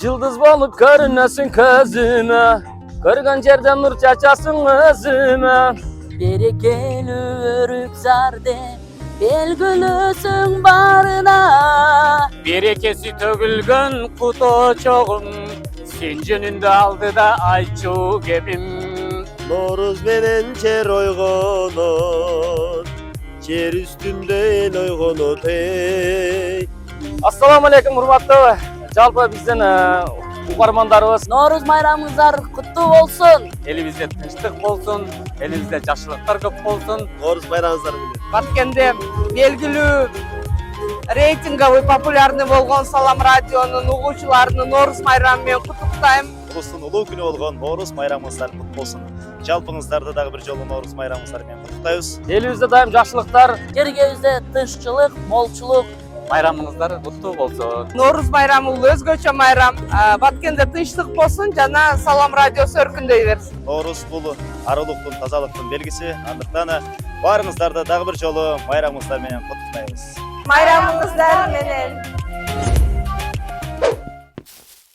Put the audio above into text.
Yıldız bolup görünesin közüme, görgen yerden nur çaçasın özüme. Berekeli örük zarde, belgülüsün barına. Berekesi tөгülgөн kutu çoğum, sen jönünde aldı da ayçu gebim. Noruz menen çer oygonot, çer üstünde el oygonot ey. Assalamu alaikum hurmatlı жалпы бизден угармандарыбыз. Noruz bayramınızlar kutlu olsun. Elimizde tinçlik bolsun, elimizde жакшылыктар көп болsun. Noruz bayramınızlar bilen. Баткенде белгилүү рейтинговый популярный болгон Салам радионун угуучуларынын Норuz майрамы менен куттуктайм. Улустун улуу күнү болгон Noruz bayрамыңыздар кут болсун. Жалпыңыздарды дагы бир жолу Noruz bayрамыңыздар менен куттуктайбыз. Elimizde daim жакшылыктар, Жерге тынччылык, молчулук. bayramыңыздар куттуу болсун. Норuz майрамы бул өзгөчө майрам. Баткенде тынчтык болсун жана Салам радиосу өркүндөй берсин. Noruz бул арулуктун, тазалыктын белгиси. Андыктан баарыңыздарды дагы бир жолу байрамыңыздар менен куттуктайбыз. Майрамыңыздар менен